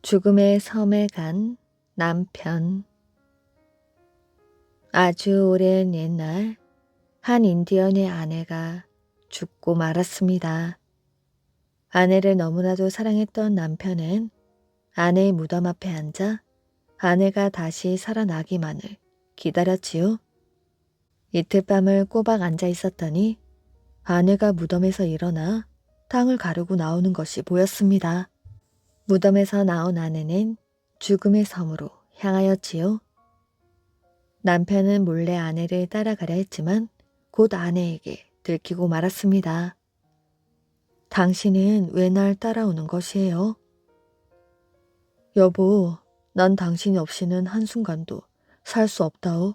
죽음의 섬에 간 남편. 아주 오랜 옛날 한 인디언의 아내가 죽고 말았습니다. 아내를 너무나도 사랑했던 남편은 아내의 무덤 앞에 앉아 아내가 다시 살아나기만을 기다렸지요. 이틀 밤을 꼬박 앉아 있었더니 아내가 무덤에서 일어나 땅을 가르고 나오는 것이 보였습니다. 무덤에서 나온 아내는 죽음의 섬으로 향하였지요. 남편은 몰래 아내를 따라가려 했지만 곧 아내에게 들키고 말았습니다. 당신은 왜 날 따라오는 것이에요? 여보, 난 당신이 없이는 한순간도 살 수 없다오.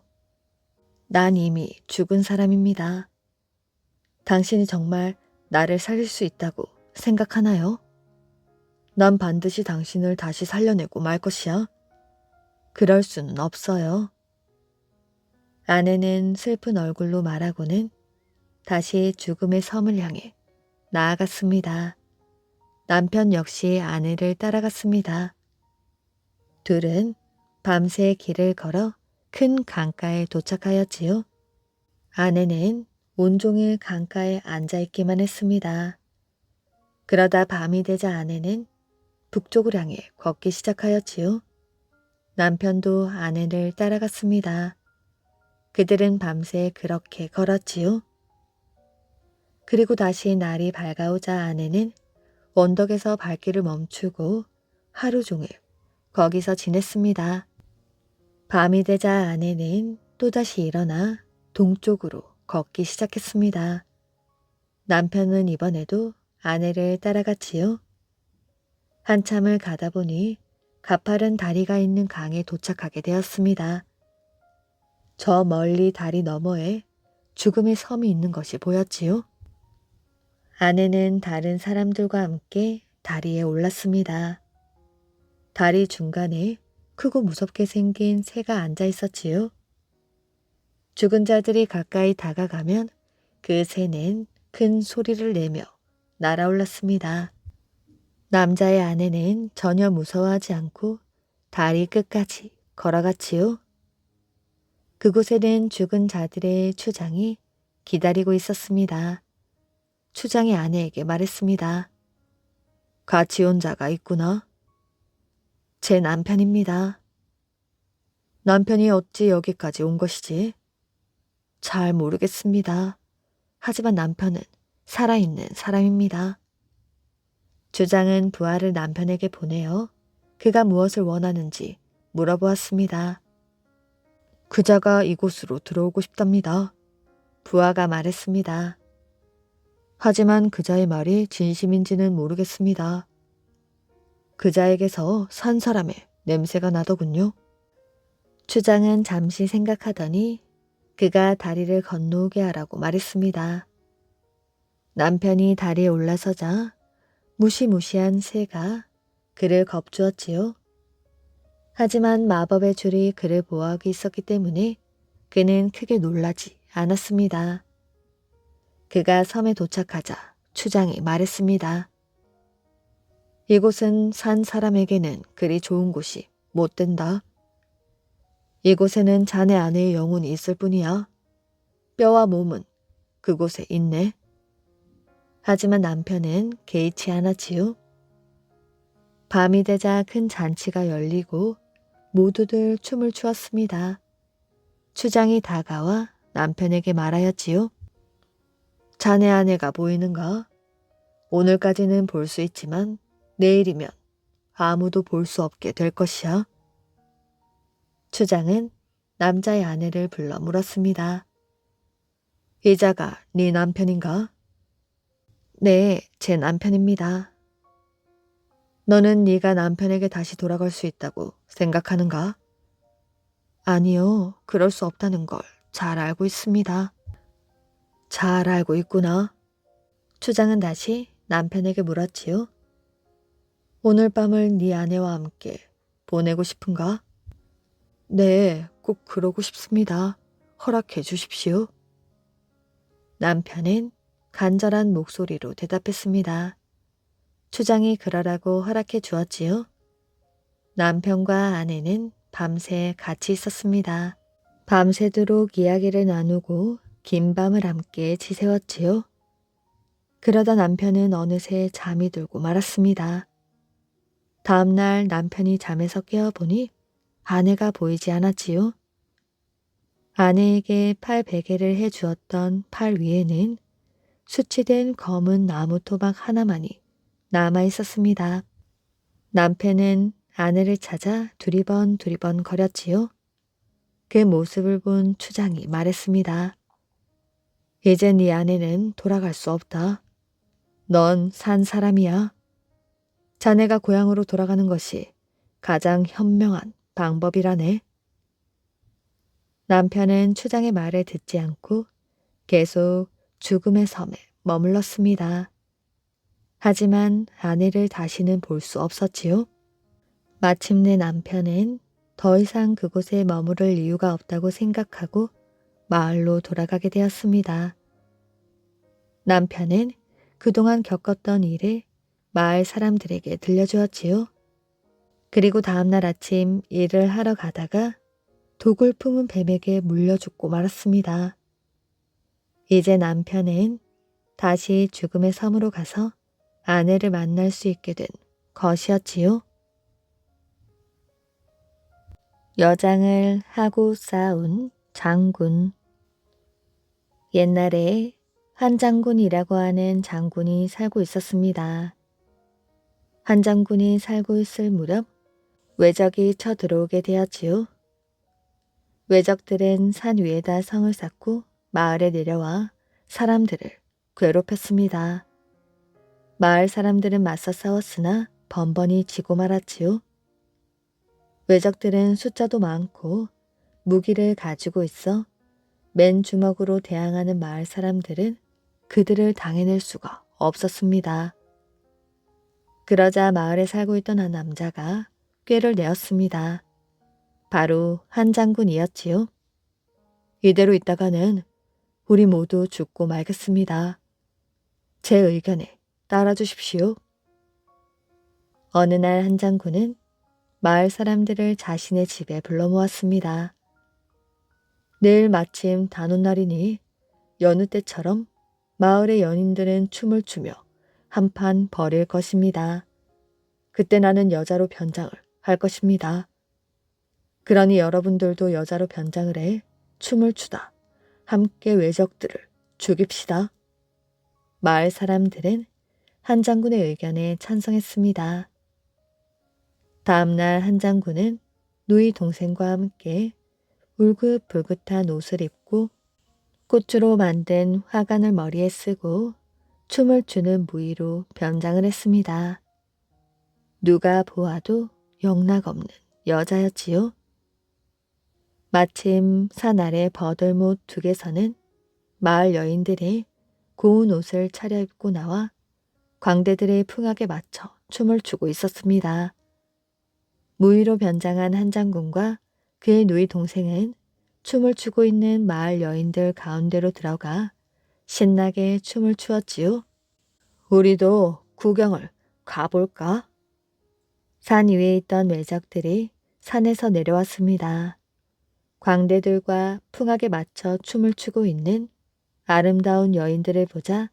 난 이미 죽은 사람입니다. 당신이 정말 나를 살릴 수 있다고 생각하나요? 난 반드시 당신을 다시 살려내고 말 것이야. 그럴 수는 없어요. 아내는 슬픈 얼굴로 말하고는 다시 죽음의 섬을 향해 나아갔습니다. 남편 역시 아내를 따라갔습니다. 둘은 밤새 길을 걸어 큰 강가에 도착하였지요. 아내는 온종일 강가에 앉아있기만 했습니다. 그러다 밤이 되자 아내는 북쪽을 향해 걷기 시작하였지요. 남편도 아내를 따라갔습니다. 그들은 밤새 그렇게 걸었지요. 그리고 다시 날이 밝아오자 아내는 언덕에서 발길을 멈추고 하루 종일 거기서 지냈습니다. 밤이 되자 아내는 또다시 일어나 동쪽으로 걷기 시작했습니다. 남편은 이번에도 아내를 따라갔지요. 한참을 가다 보니 가파른 다리가 있는 강에 도착하게 되었습니다. 저 멀리 다리 너머에 죽음의 섬이 있는 것이 보였지요. 아내는 다른 사람들과 함께 다리에 올랐습니다. 다리 중간에 크고 무섭게 생긴 새가 앉아 있었지요. 죽은 자들이 가까이 다가가면 그 새는 큰 소리를 내며 날아올랐습니다. 남자의 아내는 전혀 무서워하지 않고 다리 끝까지 걸어갔지요. 그곳에는 죽은 자들의 추장이 기다리고 있었습니다. 추장이 아내에게 말했습니다. 같이 온 자가 있구나. 제 남편입니다. 남편이 어찌 여기까지 온 것이지? 잘 모르겠습니다. 하지만 남편은 살아있는 사람입니다. 주장은 부하를 남편에게 보내어 그가 무엇을 원하는지 물어보았습니다. 그자가 이곳으로 들어오고 싶답니다. 부하가 말했습니다. 하지만 그자의 말이 진심인지는 모르겠습니다. 그자에게서 산 사람의 냄새가 나더군요. 추장은 잠시 생각하더니 그가 다리를 건너오게 하라고 말했습니다. 남편이 다리에 올라서자 무시무시한 새가 그를 겁주었지요. 하지만 마법의 줄이 그를 보호하고 있었기 때문에 그는 크게 놀라지 않았습니다. 그가 섬에 도착하자 추장이 말했습니다. 이곳은 산 사람에게는 그리 좋은 곳이 못 된다. 이곳에는 자네 아내의 영혼이 있을 뿐이야. 뼈와 몸은 그곳에 있네. 하지만 남편은 개의치 않았지요. 밤이 되자 큰 잔치가 열리고 모두들 춤을 추었습니다. 추장이 다가와 남편에게 말하였지요. 자네 아내가 보이는가? 오늘까지는 볼 수 있지만 내일이면 아무도 볼 수 없게 될 것이야. 추장은 남자의 아내를 불러 물었습니다. 이자가 네 남편인가? 네, 제 남편입니다. 너는 네가 남편에게 다시 돌아갈 수 있다고 생각하는가? 아니요, 그럴 수 없다는 걸 잘 알고 있습니다. 잘 알고 있구나. 추장은 다시 남편에게 물었지요. 오늘 밤을 네 아내와 함께 보내고 싶은가? 네, 꼭 그러고 싶습니다. 허락해 주십시오. 남편은 간절한 목소리로 대답했습니다. 추장이 그러라고 허락해 주었지요. 남편과 아내는 밤새 같이 있었습니다. 밤새도록 이야기를 나누고 긴 밤을 함께 지새웠지요. 그러다 남편은 어느새 잠이 들고 말았습니다. 다음날 남편이 잠에서 깨어보니 아내가 보이지 않았지요. 아내에게 팔 베개를 해주었던 팔 위에는 수치된 검은 나무 토막 하나만이 남아 있었습니다. 남편은 아내를 찾아 두리번 거렸지요. 그 모습을 본 추장이 말했습니다. 이제 네 아내는 돌아갈 수 없다. 넌 산 사람이야. 자네가 고향으로 돌아가는 것이 가장 현명한 방법이라네. 남편은 추장의 말을 듣지 않고 계속 죽음의 섬에 머물렀습니다. 하지만 아내를 다시는 볼 수 없었지요. 마침내 남편은 더 이상 그곳에 머무를 이유가 없다고 생각하고 마을로 돌아가게 되었습니다. 남편은 그동안 겪었던 일을 마을 사람들에게 들려주었지요. 그리고 다음날 아침 일을 하러 가다가 독을 품은 뱀에게 물려 죽고 말았습니다. 이제 남편은 다시 죽음의 섬으로 가서 아내를 만날 수 있게 된 것이었지요. 여장을 하고 싸운 장군. 옛날에 한 장군이라고 하는 장군이 살고 있었습니다. 한 장군이 살고 있을 무렵 외적이 쳐들어오게 되었지요. 외적들은 산 위에다 성을 쌓고 마을에 내려와 사람들을 괴롭혔습니다. 마을 사람들은 맞서 싸웠으나 번번이 지고 말았지요. 외적들은 숫자도 많고 무기를 가지고 있어 맨 주먹으로 대항하는 마을 사람들은 그들을 당해낼 수가 없었습니다. 그러자 마을에 살고 있던 한 남자가 꾀를 내었습니다. 바로 한 장군이었지요. 이대로 있다가는 우리 모두 죽고 말겠습니다. 제 의견에 따라주십시오. 어느 날 한 장군은 마을 사람들을 자신의 집에 불러 모았습니다. 내일 마침 단오날이니 여느 때처럼 마을의 연인들은 춤을 추며 한판 벌일 것입니다. 그때 나는 여자로 변장을 할 것입니다. 그러니 여러분들도 여자로 변장을 해 춤을 추다 함께 외적들을 죽입시다. 마을 사람들은 한 장군의 의견에 찬성했습니다. 다음날 한 장군은 누이 동생과 함께 울긋불긋한 옷을 입고 꽃으로 만든 화관을 머리에 쓰고 춤을 추는 무의로 변장을 했습니다. 누가 보아도 영락없는 여자였지요. 마침 산 아래 버들못 둑에서는 마을 여인들이 고운 옷을 차려입고 나와 광대들의 풍악에 맞춰 춤을 추고 있었습니다. 무의로 변장한 한 장군과 그의 누이 동생은 춤을 추고 있는 마을 여인들 가운데로 들어가 신나게 춤을 추었지요. 우리도 구경을 가볼까? 산 위에 있던 외적들이 산에서 내려왔습니다. 광대들과 풍악에 맞춰 춤을 추고 있는 아름다운 여인들을 보자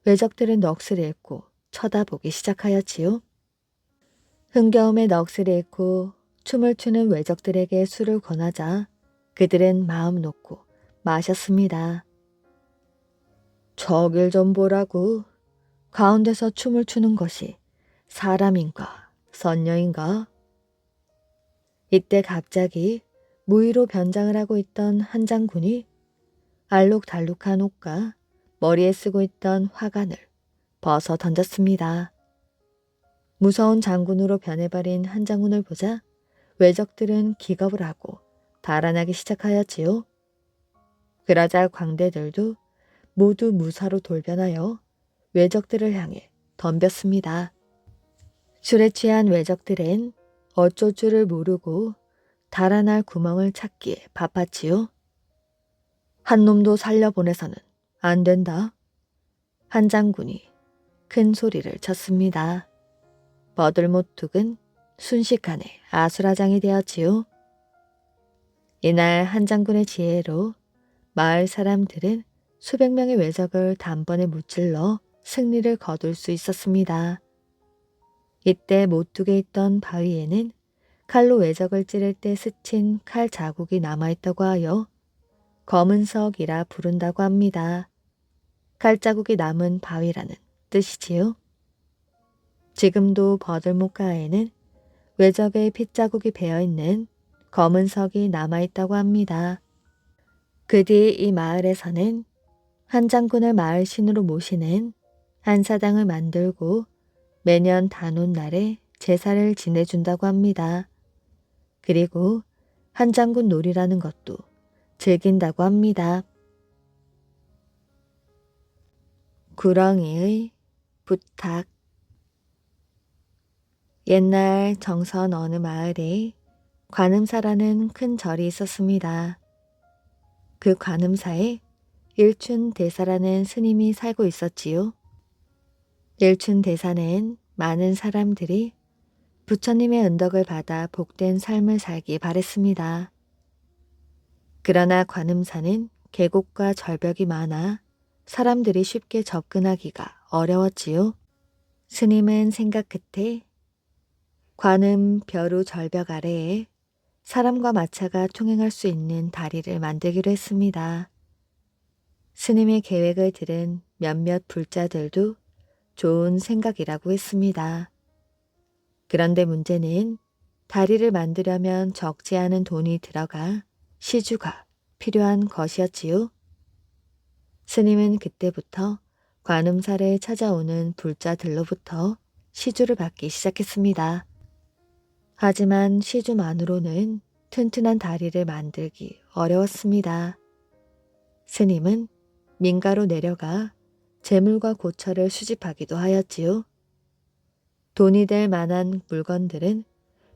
외적들은 넋을 잃고 쳐다보기 시작하였지요. 흥겨움에 넋을 잃고 춤을 추는 외적들에게 술을 권하자 그들은 마음 놓고 마셨습니다. 저길 좀 보라고. 가운데서 춤을 추는 것이 사람인가 선녀인가? 이때 갑자기 무의로 변장을 하고 있던 한 장군이 알록달록한 옷과 머리에 쓰고 있던 화관을 벗어 던졌습니다. 무서운 장군으로 변해버린 한 장군을 보자 외적들은 기겁을 하고 달아나기 시작하였지요. 그러자 광대들도 모두 무사로 돌변하여 외적들을 향해 덤볐습니다. 술에 취한 외적들은 어쩔 줄을 모르고 달아날 구멍을 찾기에 바빴지요. 한 놈도 살려보내서는 안 된다. 한 장군이 큰 소리를 쳤습니다. 버들못툭은 순식간에 아수라장이 되었지요. 이날 한 장군의 지혜로 마을 사람들은 수백 명의 외적을 단번에 무찔러 승리를 거둘 수 있었습니다. 이때 못두게 있던 바위에는 칼로 외적을 찌를 때 스친 칼 자국이 남아있다고 하여 검은석이라 부른다고 합니다. 칼자국이 남은 바위라는 뜻이지요. 지금도 버들목가에는 외적의 핏자국이 배어있는 검은석이 남아있다고 합니다. 그 뒤 이 마을에서는 한 장군을 마을 신으로 모시는 한사당을 만들고 매년 단오날에 제사를 지내준다고 합니다. 그리고 한 장군 놀이라는 것도 즐긴다고 합니다. 구렁이의 부탁. 옛날 정선 어느 마을에 관음사라는 큰 절이 있었습니다. 그 관음사에 일춘대사라는 스님이 살고 있었지요. 일춘대사는 많은 사람들이 부처님의 은덕을 받아 복된 삶을 살기 바랬습니다. 그러나 관음사는 계곡과 절벽이 많아 사람들이 쉽게 접근하기가 어려웠지요. 스님은 생각 끝에 관음 벼루 절벽 아래에 사람과 마차가 통행할 수 있는 다리를 만들기로 했습니다. 스님의 계획을 들은 몇몇 불자들도 좋은 생각이라고 했습니다. 그런데 문제는 다리를 만들려면 적지 않은 돈이 들어가 시주가 필요한 것이었지요. 스님은 그때부터 관음사를 찾아오는 불자들로부터 시주를 받기 시작했습니다. 하지만 시주만으로는 튼튼한 다리를 만들기 어려웠습니다. 스님은 민가로 내려가 재물과 고철을 수집하기도 하였지요. 돈이 될 만한 물건들은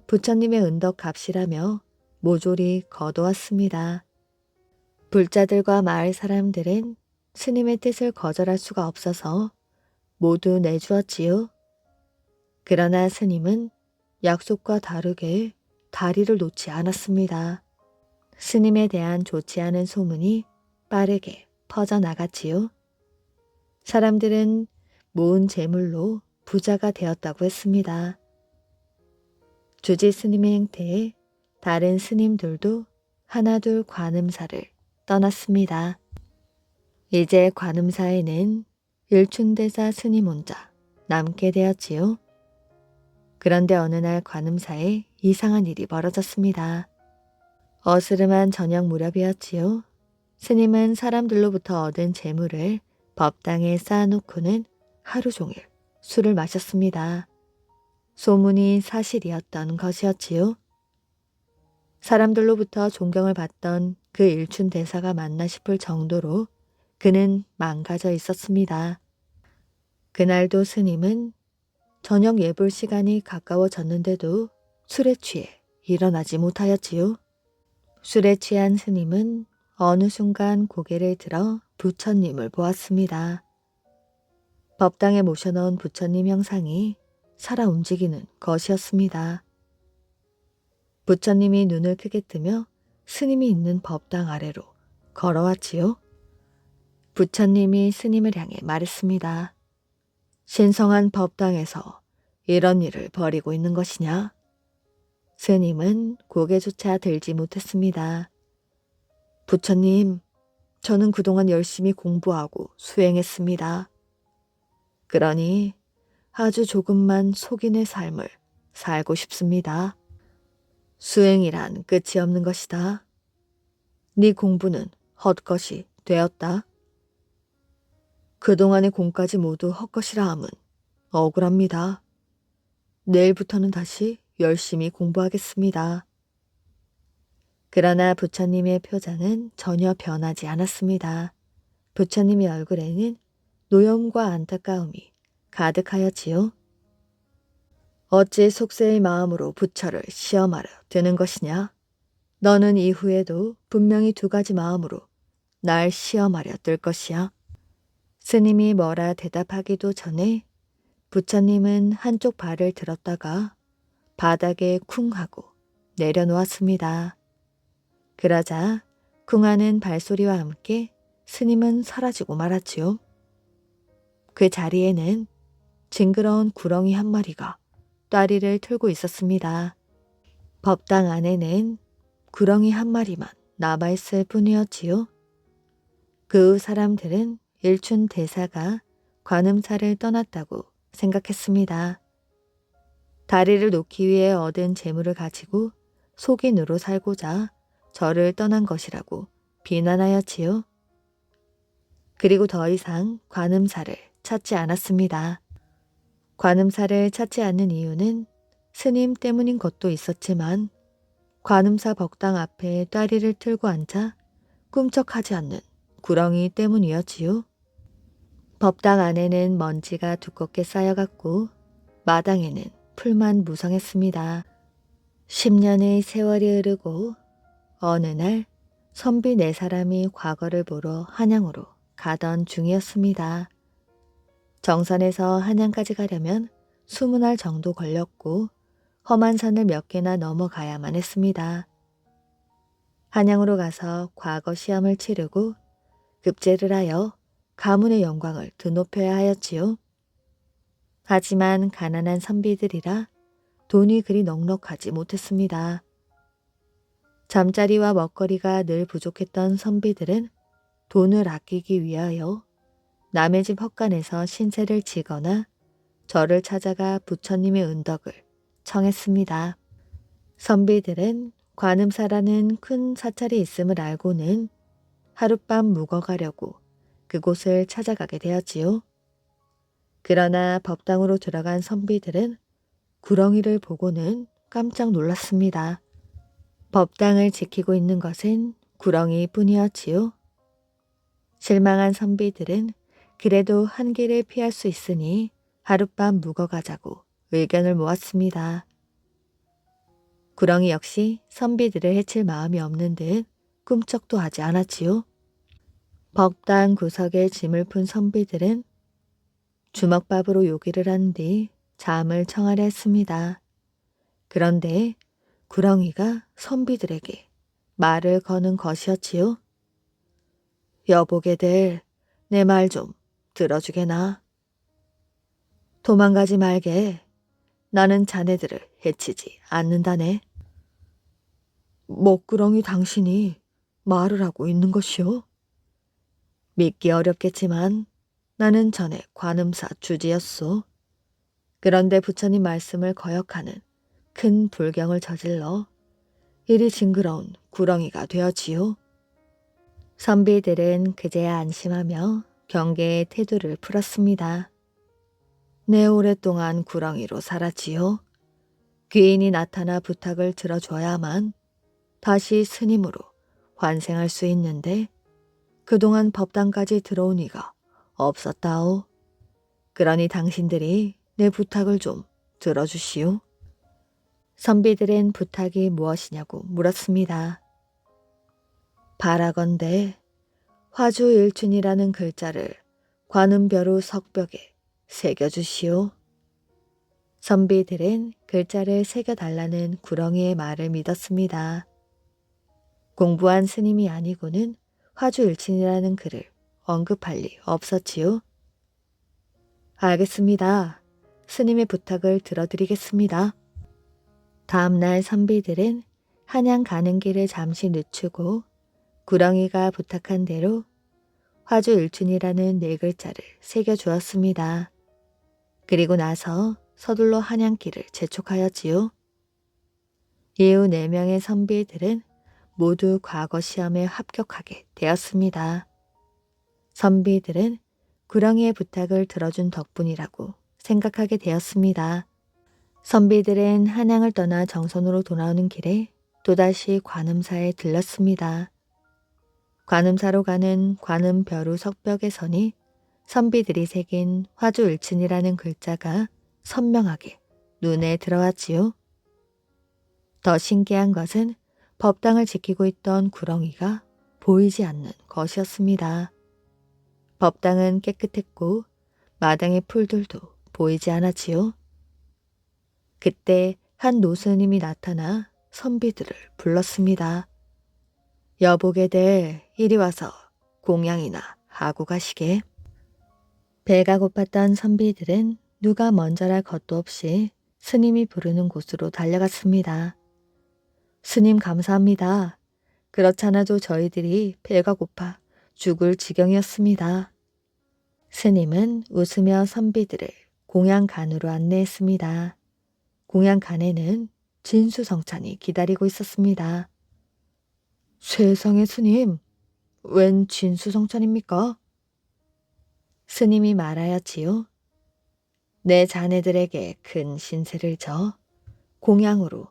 부처님의 은덕 값이라며 모조리 거두었습니다. 불자들과 마을 사람들은 스님의 뜻을 거절할 수가 없어서 모두 내주었지요. 그러나 스님은 약속과 다르게 다리를 놓지 않았습니다. 스님에 대한 좋지 않은 소문이 빠르게 퍼져나갔지요. 사람들은 모은 재물로 부자가 되었다고 했습니다. 주지 스님의 행태에 다른 스님들도 하나둘 관음사를 떠났습니다. 이제 관음사에는 일춘대사 스님 혼자 남게 되었지요. 그런데 어느 날 관음사에 이상한 일이 벌어졌습니다. 어스름한 저녁 무렵이었지요. 스님은 사람들로부터 얻은 재물을 법당에 쌓아놓고는 하루 종일 술을 마셨습니다. 소문이 사실이었던 것이었지요. 사람들로부터 존경을 받던 그 일춘대사가 맞나 싶을 정도로 그는 망가져 있었습니다. 그날도 스님은 저녁 예불 시간이 가까워졌는데도 술에 취해 일어나지 못하였지요. 술에 취한 스님은 어느 순간 고개를 들어 부처님을 보았습니다. 법당에 모셔놓은 부처님 형상이 살아 움직이는 것이었습니다. 부처님이 눈을 크게 뜨며 스님이 있는 법당 아래로 걸어왔지요. 부처님이 스님을 향해 말했습니다. 신성한 법당에서 이런 일을 벌이고 있는 것이냐? 스님은 고개조차 들지 못했습니다. 부처님, 저는 그동안 열심히 공부하고 수행했습니다. 그러니 아주 조금만 속인의 삶을 살고 싶습니다. 수행이란 끝이 없는 것이다. 네 공부는 헛것이 되었다. 그동안의 공까지 모두 헛것이라 함은 억울합니다. 내일부터는 다시 열심히 공부하겠습니다. 그러나 부처님의 표정은 전혀 변하지 않았습니다. 부처님의 얼굴에는 노여움과 안타까움이 가득하였지요. 어찌 속세의 마음으로 부처를 시험하려 드는 것이냐? 너는 이후에도 분명히 두 가지 마음으로 날 시험하려 들 것이야. 스님이 뭐라 대답하기도 전에 부처님은 한쪽 발을 들었다가 바닥에 쿵 하고 내려놓았습니다. 그러자 쿵하는 발소리와 함께 스님은 사라지고 말았지요. 그 자리에는 징그러운 구렁이 한 마리가 따리를 틀고 있었습니다. 법당 안에는 구렁이 한 마리만 남아있을 뿐이었지요. 그 후 사람들은 일춘 대사가 관음사를 떠났다고 생각했습니다. 다리를 놓기 위해 얻은 재물을 가지고 속인으로 살고자 저를 떠난 것이라고 비난하였지요. 그리고 더 이상 관음사를 찾지 않았습니다. 관음사를 찾지 않는 이유는 스님 때문인 것도 있었지만 관음사 법당 앞에 따리를 틀고 앉아 꿈쩍하지 않는 구렁이 때문이었지요. 법당 안에는 먼지가 두껍게 쌓여갔고 마당에는 풀만 무성했습니다. 10년의 세월이 흐르고 어느 날 선비 4사람이 과거를 보러 한양으로 가던 중이었습니다. 정선에서 한양까지 가려면 20날 정도 걸렸고 험한 산을 몇 개나 넘어가야만 했습니다. 한양으로 가서 과거 시험을 치르고 급제를 하여 가문의 영광을 드높여야 하였지요. 하지만 가난한 선비들이라 돈이 그리 넉넉하지 못했습니다. 잠자리와 먹거리가 늘 부족했던 선비들은 돈을 아끼기 위하여 남의 집 헛간에서 신세를 지거나 절을 찾아가 부처님의 은덕을 청했습니다. 선비들은 관음사라는 큰 사찰이 있음을 알고는 하룻밤 묵어가려고 그곳을 찾아가게 되었지요. 그러나 법당으로 들어간 선비들은 구렁이를 보고는 깜짝 놀랐습니다. 법당을 지키고 있는 것은 구렁이뿐이었지요. 실망한 선비들은 그래도 한 길을 피할 수 있으니 하룻밤 묵어가자고 의견을 모았습니다. 구렁이 역시 선비들을 해칠 마음이 없는 듯 꿈쩍도 하지 않았지요. 법당 구석에 짐을 푼 선비들은 주먹밥으로 요기를 한 뒤 잠을 청하려 했습니다. 그런데 구렁이가 선비들에게 말을 거는 것이었지요. 여보게들, 내 말 좀 들어주게나. 도망가지 말게. 나는 자네들을 해치지 않는다네. 먹구렁이 당신이 말을 하고 있는 것이오? 믿기 어렵겠지만 나는 전에 관음사 주지였소. 그런데 부처님 말씀을 거역하는 큰 불경을 저질러 이리 징그러운 구렁이가 되었지요. 선비들은 그제야 안심하며 경계의 태도를 풀었습니다. 내 오랫동안 구렁이로 살았지요. 귀인이 나타나 부탁을 들어줘야만 다시 스님으로 환생할 수 있는데 그동안 법당까지 들어온 이가 없었다오. 그러니 당신들이 내 부탁을 좀 들어주시오. 선비들은 부탁이 무엇이냐고 물었습니다. 바라건대 화주일춘이라는 글자를 관음벼루 석벽에 새겨주시오. 선비들은 글자를 새겨달라는 구렁이의 말을 믿었습니다. 공부한 스님이 아니고는 화주일춘이라는 글을 언급할 리 없었지요. 알겠습니다. 스님의 부탁을 들어드리겠습니다. 다음날 선비들은 한양 가는 길을 잠시 늦추고 구렁이가 부탁한 대로 화주일춘이라는 4글자를 새겨주었습니다. 그리고 나서 서둘러 한양길을 재촉하였지요. 이후 4명의 선비들은 모두 과거 시험에 합격하게 되었습니다. 선비들은 구렁이의 부탁을 들어준 덕분이라고 생각하게 되었습니다. 선비들은 한양을 떠나 정선으로 돌아오는 길에 또다시 관음사에 들렀습니다. 관음사로 가는 관음벼루 석벽에서니 선비들이 새긴 화주일춘이라는 글자가 선명하게 눈에 들어왔지요. 더 신기한 것은 법당을 지키고 있던 구렁이가 보이지 않는 것이었습니다. 법당은 깨끗했고 마당의 풀들도 보이지 않았지요. 그때 한 노스님이 나타나 선비들을 불렀습니다. 여보게들 이리 와서 공양이나 하고 가시게. 배가 고팠던 선비들은 누가 먼저랄 것도 없이 스님이 부르는 곳으로 달려갔습니다. 스님 감사합니다. 그렇잖아도 저희들이 배가 고파 죽을 지경이었습니다. 스님은 웃으며 선비들을 공양간으로 안내했습니다. 공양간에는 진수성찬이 기다리고 있었습니다. 세상에 스님, 웬 진수성찬입니까? 스님이 말하였지요. 내 자네들에게 큰 신세를 져 공양으로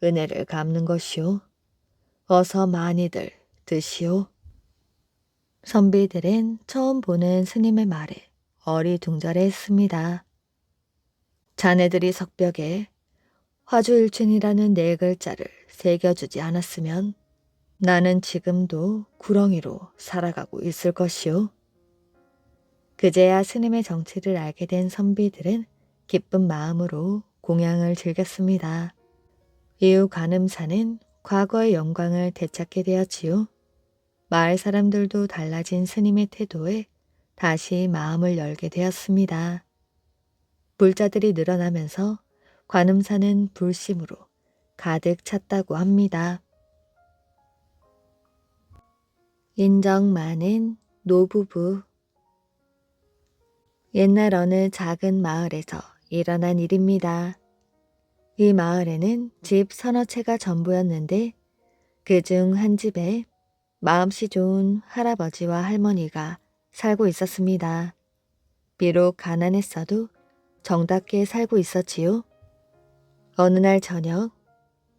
은혜를 갚는 것이오. 어서 많이들 드시오. 선비들은 처음 보는 스님의 말에 어리둥절해했습니다. 자네들이 석벽에 화주일춘이라는 네 글자를 새겨주지 않았으면 나는 지금도 구렁이로 살아가고 있을 것이오. 그제야 스님의 정체를 알게 된 선비들은 기쁜 마음으로 공양을 즐겼습니다. 이후 관음사는 과거의 영광을 되찾게 되었지요. 마을 사람들도 달라진 스님의 태도에 다시 마음을 열게 되었습니다. 불자들이 늘어나면서 관음사는 불심으로 가득 찼다고 합니다. 인정 많은 노부부. 옛날 어느 작은 마을에서 일어난 일입니다. 이 마을에는 집 서너 채가 전부였는데 그중 한 집에 마음씨 좋은 할아버지와 할머니가 살고 있었습니다. 비록 가난했어도 정답게 살고 있었지요. 어느 날 저녁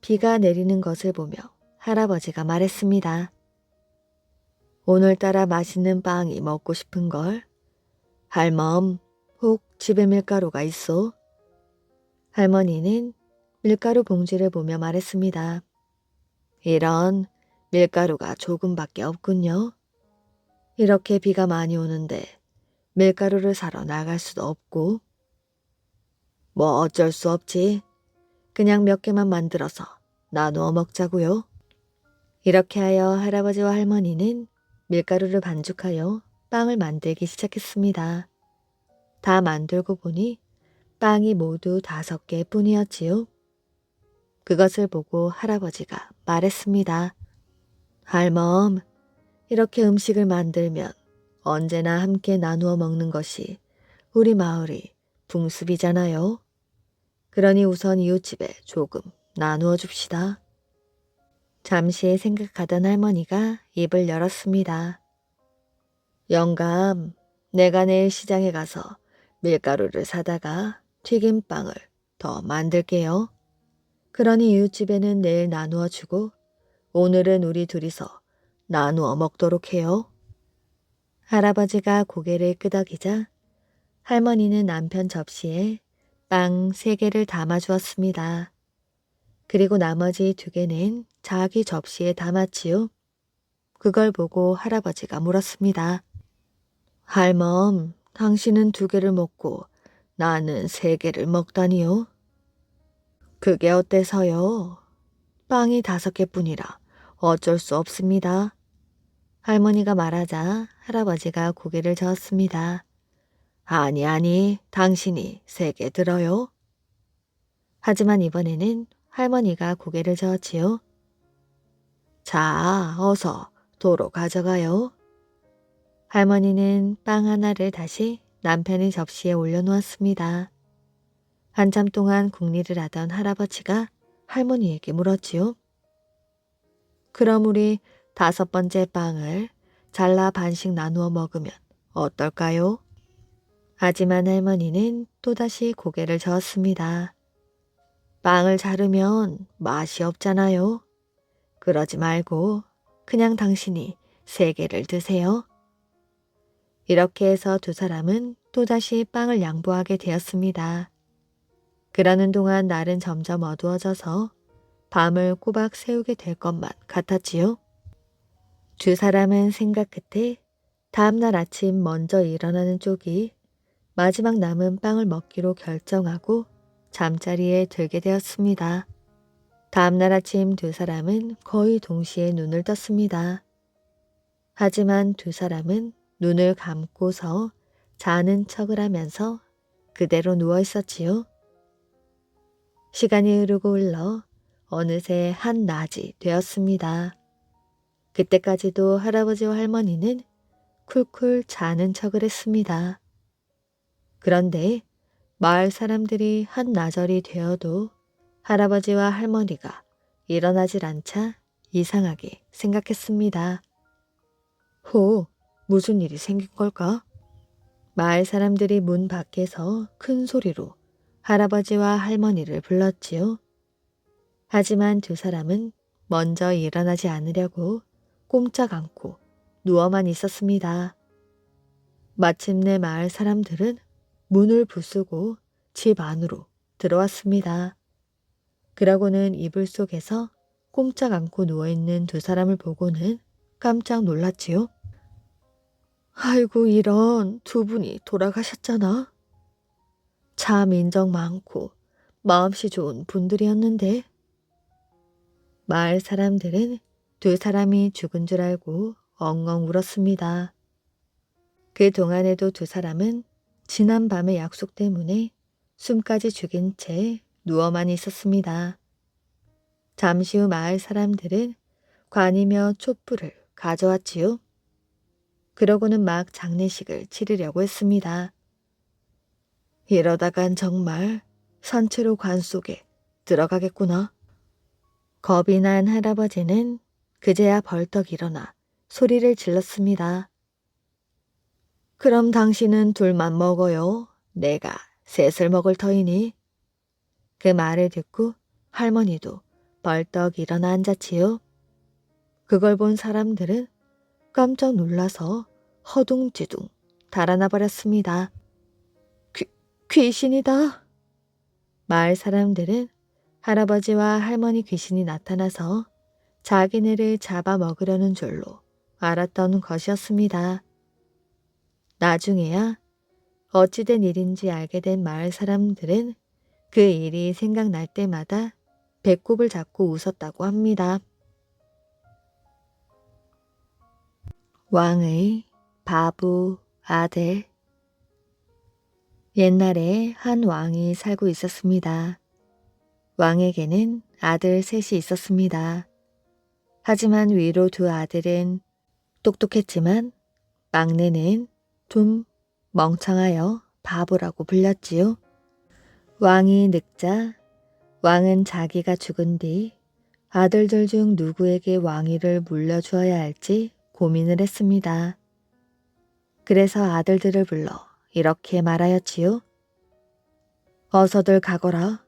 비가 내리는 것을 보며 할아버지가 말했습니다. 오늘따라 맛있는 빵이 먹고 싶은걸. 할멈, 혹 집에 밀가루가 있어? 할머니는 밀가루 봉지를 보며 말했습니다. 이런 밀가루가 조금밖에 없군요. 이렇게 비가 많이 오는데 밀가루를 사러 나갈 수도 없고. 뭐 어쩔 수 없지. 그냥 몇 개만 만들어서 나누어 먹자고요. 이렇게 하여 할아버지와 할머니는 밀가루를 반죽하여 빵을 만들기 시작했습니다. 다 만들고 보니 빵이 모두 5개뿐이었지요. 그것을 보고 할아버지가 말했습니다. 할멈, 이렇게 음식을 만들면 언제나 함께 나누어 먹는 것이 우리 마을이 풍습이잖아요. 그러니 우선 이웃집에 조금 나누어 줍시다. 잠시 생각하던 할머니가 입을 열었습니다. 영감, 내가 내일 시장에 가서 밀가루를 사다가 튀김빵을 더 만들게요. 그러니 이웃집에는 내일 나누어 주고 오늘은 우리 둘이서 나누어 먹도록 해요. 할아버지가 고개를 끄덕이자 할머니는 남편 접시에 빵 3개를 담아 주었습니다. 그리고 나머지 2개는 자기 접시에 담았지요. 그걸 보고 할아버지가 물었습니다. 할멈, 당신은 2개를 먹고 나는 3개를 먹다니요. 그게 어때서요? 빵이 5개뿐이라 어쩔 수 없습니다. 할머니가 말하자 할아버지가 고개를 저었습니다. 아니, 당신이 3개 들어요. 하지만 이번에는 할머니가 고개를 저었지요. 자, 어서 도로 가져가요. 할머니는 빵 하나를 다시 남편의 접시에 올려놓았습니다. 한참 동안 궁리를 하던 할아버지가 할머니에게 물었지요. 그럼 우리 5번째 빵을 잘라 반씩 나누어 먹으면 어떨까요? 하지만 할머니는 또다시 고개를 저었습니다. 빵을 자르면 맛이 없잖아요. 그러지 말고 그냥 당신이 3개를 드세요. 이렇게 해서 2 사람은 또다시 빵을 양보하게 되었습니다. 그러는 동안 날은 점점 어두워져서 밤을 꼬박 새우게 될 것만 같았지요. 2 사람은 생각 끝에 다음날 아침 먼저 일어나는 쪽이 마지막 남은 빵을 먹기로 결정하고 잠자리에 들게 되었습니다. 다음날 아침 두 사람은 거의 동시에 눈을 떴습니다. 하지만 두 사람은 눈을 감고서 자는 척을 하면서 그대로 누워 있었지요. 시간이 흐르고 흘러 어느새 한낮이 되었습니다. 그때까지도 할아버지와 할머니는 쿨쿨 자는 척을 했습니다. 그런데 마을 사람들이 한나절이 되어도 할아버지와 할머니가 일어나질 않자 이상하게 생각했습니다. 무슨 일이 생긴 걸까? 마을 사람들이 문 밖에서 큰 소리로 할아버지와 할머니를 불렀지요. 하지만 두 사람은 먼저 일어나지 않으려고 꼼짝 않고 누워만 있었습니다. 마침내 마을 사람들은 문을 부수고 집 안으로 들어왔습니다. 그러고는 이불 속에서 꼼짝 않고 누워있는 두 사람을 보고는 깜짝 놀랐지요. 아이고, 이런, 두 분이 돌아가셨잖아. 참 인정 많고 마음씨 좋은 분들이었는데. 마을 사람들은 두 사람이 죽은 줄 알고 엉엉 울었습니다. 그 동안에도 두 사람은 지난 밤의 약속 때문에 숨까지 죽인 채 누워만 있었습니다. 잠시 후 마을 사람들은 관이며 촛불을 가져왔지요. 그러고는 막 장례식을 치르려고 했습니다. 이러다간 정말 산채로 관 속에 들어가겠구나. 겁이 난 할아버지는 그제야 벌떡 일어나 소리를 질렀습니다. 그럼 당신은 둘만 먹어요. 내가 셋을 먹을 터이니. 그 말을 듣고 할머니도 벌떡 일어나 앉았지요. 그걸 본 사람들은 깜짝 놀라서 허둥지둥 달아나 버렸습니다. 귀신이다. 마을 사람들은 할아버지와 할머니 귀신이 나타나서 자기네를 잡아먹으려는 줄로 알았던 것이었습니다. 나중에야 어찌된 일인지 알게 된 마을 사람들은 그 일이 생각날 때마다 배꼽을 잡고 웃었다고 합니다. 왕의 바보 아들. 옛날에 한 왕이 살고 있었습니다. 왕에게는 아들 셋이 있었습니다. 하지만 위로 두 아들은 똑똑했지만 막내는 좀 멍청하여 바보라고 불렸지요. 왕이 늙자 왕은 자기가 죽은 뒤 아들들 중 누구에게 왕위를 물려주어야 할지 고민을 했습니다. 그래서 아들들을 불러 이렇게 말하였지요. 어서들 가거라.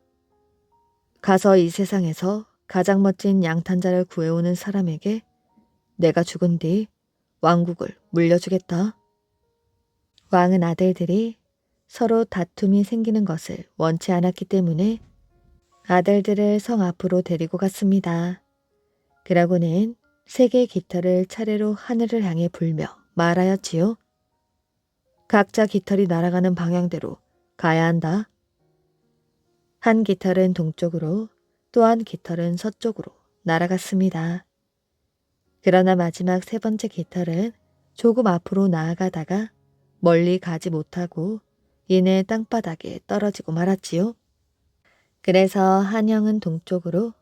가서 이 세상에서 가장 멋진 양탄자를 구해오는 사람에게 내가 죽은 뒤 왕국을 물려주겠다. 왕은 아들들이 서로 다툼이 생기는 것을 원치 않았기 때문에 아들들을 성 앞으로 데리고 갔습니다. 그러고는 세 개의 깃털을 차례로 하늘을 향해 불며 말하였지요. 각자 깃털이 날아가는 방향대로 가야 한다. 한 깃털은 동쪽으로 또 한 깃털은 서쪽으로 날아갔습니다. 그러나 마지막 세 번째 깃털은 조금 앞으로 나아가다가 멀리 가지 못하고 이내 땅바닥에 떨어지고 말았지요. 그래서 한 형은 동쪽으로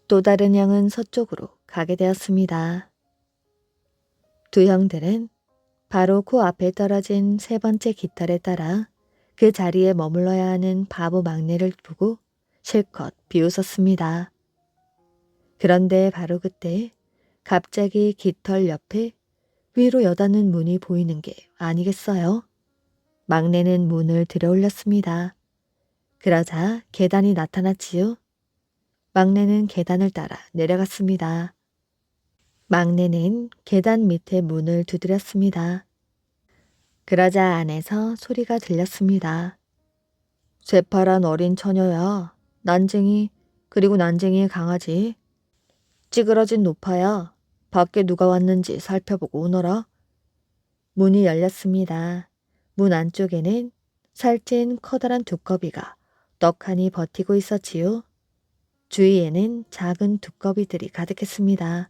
또 다른 형은 서쪽으로 가게 되었습니다. 두 형들은 바로 코앞에 떨어진 세 번째 깃털에 따라 그 자리에 머물러야 하는 바보 막내를 보고 실컷 비웃었습니다. 그런데 바로 그때 갑자기 깃털 옆에 위로 여닫는 문이 보이는 게 아니겠어요? 막내는 문을 들어올렸습니다. 그러자 계단이 나타났지요. 막내는 계단을 따라 내려갔습니다. 막내는 계단 밑에 문을 두드렸습니다. 그러자 안에서 소리가 들렸습니다. 새파란 어린 처녀야. 난쟁이, 그리고 난쟁이의 강아지. 찌그러진 노파야. 밖에 누가 왔는지 살펴보고 오너라. 문이 열렸습니다. 문 안쪽에는 살찐 커다란 두꺼비가 떡하니 버티고 있었지요. 주위에는 작은 두꺼비들이 가득했습니다.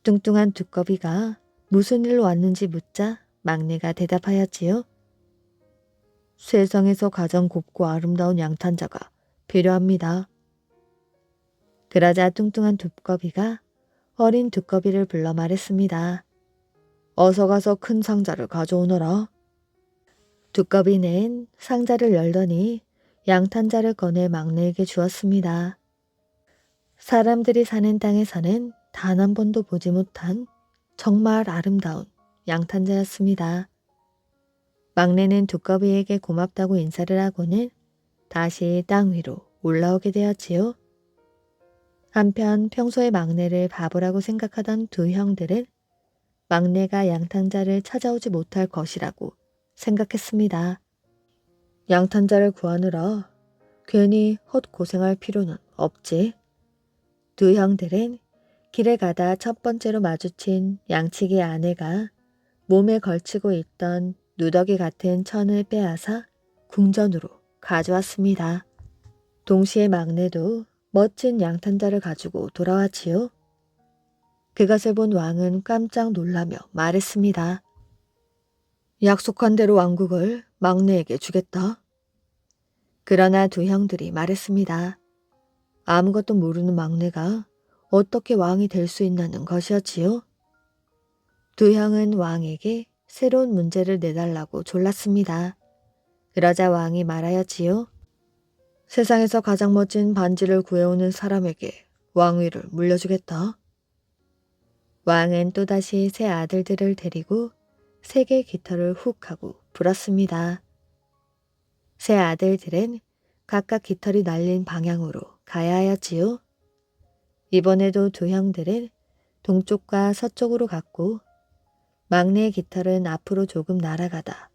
뚱뚱한 두꺼비가 무슨 일로 왔는지 묻자 막내가 대답하였지요. 세상에서 가장 곱고 아름다운 양탄자가 필요합니다. 그러자 뚱뚱한 두꺼비가 어린 두꺼비를 불러 말했습니다. 어서 가서 큰 상자를 가져오너라. 두꺼비는 상자를 열더니 양탄자를 꺼내 막내에게 주었습니다. 사람들이 사는 땅에서는 단 한 번도 보지 못한 정말 아름다운 양탄자였습니다. 막내는 두꺼비에게 고맙다고 인사를 하고는 다시 땅 위로 올라오게 되었지요. 한편 평소에 막내를 바보라고 생각하던 두 형들은 막내가 양탄자를 찾아오지 못할 것이라고 생각했습니다. 양탄자를 구하느라 괜히 헛고생할 필요는 없지. 두 형들은 길을 가다 첫 번째로 마주친 양치기의 아내가 몸에 걸치고 있던 누더기 같은 천을 빼앗아 궁전으로 가져왔습니다. 동시에 막내도 멋진 양탄자를 가지고 돌아왔지요. 그것을 본 왕은 깜짝 놀라며 말했습니다. 약속한 대로 왕국을 막내에게 주겠다. 그러나 두 형들이 말했습니다. 아무것도 모르는 막내가 어떻게 왕이 될 수 있냐는 것이었지요. 두 형은 왕에게 새로운 문제를 내달라고 졸랐습니다. 그러자 왕이 말하였지요. 세상에서 가장 멋진 반지를 구해오는 사람에게 왕위를 물려주겠다. 왕은 또다시 세 아들들을 데리고 세 개의 깃털을 훅 하고 불었습니다. 세 아들들은 각각 깃털이 날린 방향으로 가야 하였지요. 이번에도 두 형들은 동쪽과 서쪽으로 갔고 막내의 깃털은 앞으로 조금 날아가다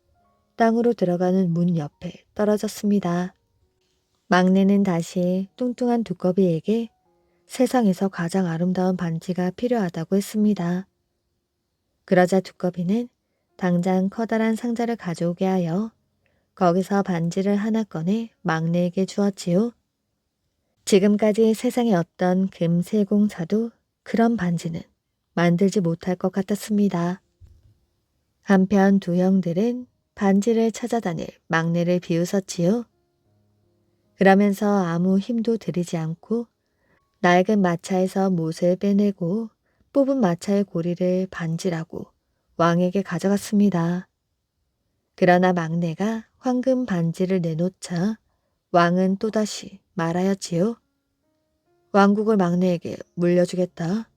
땅으로 들어가는 문 옆에 떨어졌습니다. 막내는 다시 뚱뚱한 두꺼비에게 세상에서 가장 아름다운 반지가 필요하다고 했습니다. 그러자 두꺼비는 당장 커다란 상자를 가져오게 하여 거기서 반지를 하나 꺼내 막내에게 주었지요. 지금까지 세상에 어떤 금세공사도 그런 반지는 만들지 못할 것 같았습니다. 한편 두 형들은 반지를 찾아다닐 막내를 비웃었지요. 그러면서 아무 힘도 들이지 않고 낡은 마차에서 못을 빼내고 뽑은 마차의 고리를 반지라고 왕에게 가져갔습니다. 그러나 막내가 황금 반지를 내놓자 왕은 또다시 말하였지요. 왕국을 막내에게 물려주겠다.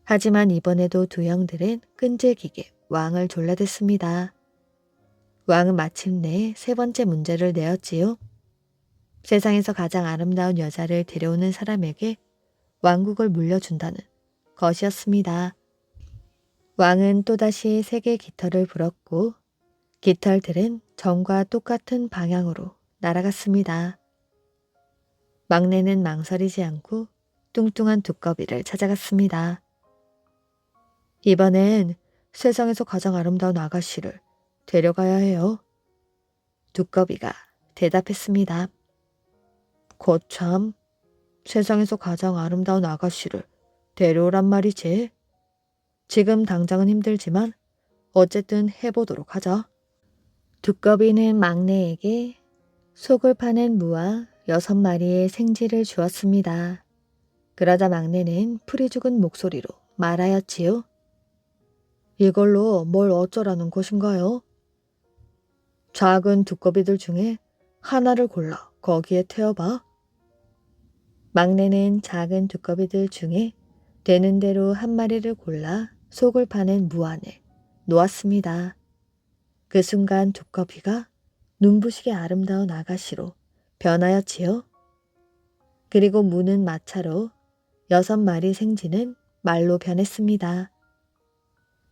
하지만 이번에도 두 형들은 끈질기게 왕을 졸라댔습니다. 왕은 마침내 세 번째 문제를 내었지요. 세상에서 가장 아름다운 여자를 데려오는 사람에게 왕국을 물려준다는 것이었습니다. 왕은 또다시 세 개의 깃털을 불었고 깃털들은 전과 똑같은 방향으로 날아갔습니다. 막내는 망설이지 않고 뚱뚱한 두꺼비를 찾아갔습니다. 이번엔 세상에서 가장 아름다운 아가씨를 데려가야 해요. 두꺼비가 대답했습니다. 거참, 세상에서 가장 아름다운 아가씨를 데려오란 말이지. 지금 당장은 힘들지만 어쨌든 해보도록 하자. 두꺼비는 막내에게 속을 파낸 무와 6마리의 생쥐를 주었습니다. 그러자 막내는 풀이 죽은 목소리로 말하였지요. 이걸로 뭘 어쩌라는 것인가요? 작은 두꺼비들 중에 하나를 골라 거기에 태워봐. 막내는 작은 두꺼비들 중에 되는 대로 한 마리를 골라 속을 파낸 무 안에 놓았습니다. 그 순간 두꺼비가 눈부시게 아름다운 아가씨로 변하였지요. 그리고 무는 마차로 6마리 생쥐는 말로 변했습니다.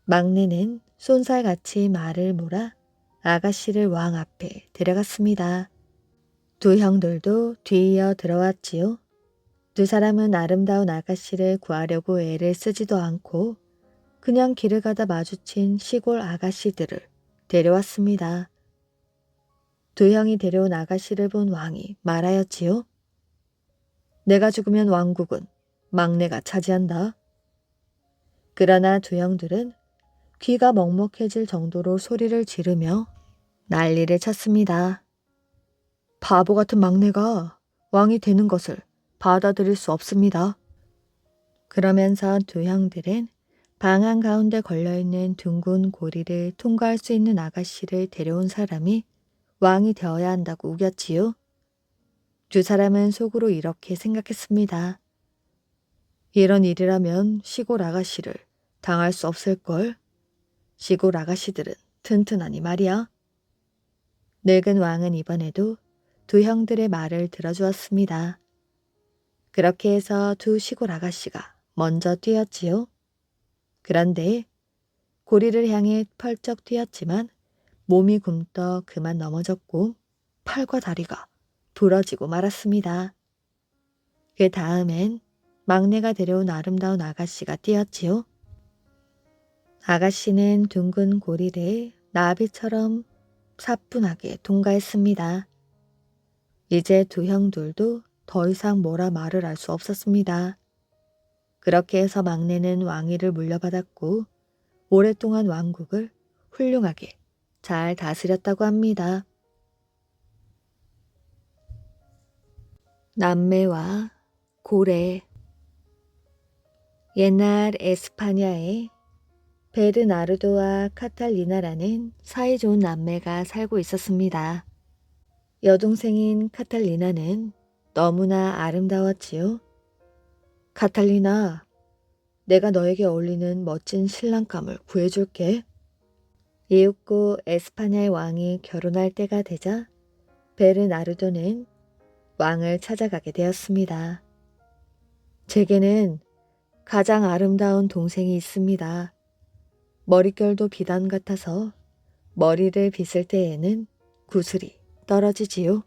막내는 쏜살같이 말을 몰아 아가씨를 왕 앞에 데려갔습니다. 두 형들도 뒤이어 들어왔지요. 두 사람은 아름다운 아가씨를 구하려고 애를 쓰지도 않고 그냥 길을 가다 마주친 시골 아가씨들을 데려왔습니다. 두 형이 데려온 아가씨를 본 왕이 말하였지요. 내가 죽으면 왕국은 막내가 차지한다. 그러나 두 형들은 귀가 먹먹해질 정도로 소리를 지르며 난리를 쳤습니다. 바보 같은 막내가 왕이 되는 것을 받아들일 수 없습니다. 그러면서 두 형들은 방 한가운데 걸려있는 둥근 고리를 통과할 수 있는 아가씨를 데려온 사람이 왕이 되어야 한다고 우겼지요. 두 사람은 속으로 이렇게 생각했습니다. 이런 일이라면 시골 아가씨를 당할 수 없을걸. 시골 아가씨들은 튼튼하니 말이야. 늙은 왕은 이번에도 두 형들의 말을 들어주었습니다. 그렇게 해서 두 시골 아가씨가 먼저 뛰었지요. 그런데 고리를 향해 펄쩍 뛰었지만 몸이 굼떠 그만 넘어졌고 팔과 다리가 부러지고 말았습니다. 그 다음엔 막내가 데려온 아름다운 아가씨가 뛰었지요. 아가씨는 둥근 고리를 나비처럼 사뿐하게 통과했습니다. 이제 두 형들도 더 이상 뭐라 말을 할 수 없었습니다. 그렇게 해서 막내는 왕위를 물려받았고 오랫동안 왕국을 훌륭하게 잘 다스렸다고 합니다. 남매와 고래. 옛날 에스파냐에 베르나르도와 카탈리나라는 사이좋은 남매가 살고 있었습니다. 여동생인 카탈리나는 너무나 아름다웠지요. 카탈리나, 내가 너에게 어울리는 멋진 신랑감을 구해줄게. 이윽고 에스파냐의 왕이 결혼할 때가 되자 베르나르도는 왕을 찾아가게 되었습니다. 제게는 가장 아름다운 동생이 있습니다. 머릿결도 비단 같아서 머리를 빗을 때에는 구슬이 떨어지지요.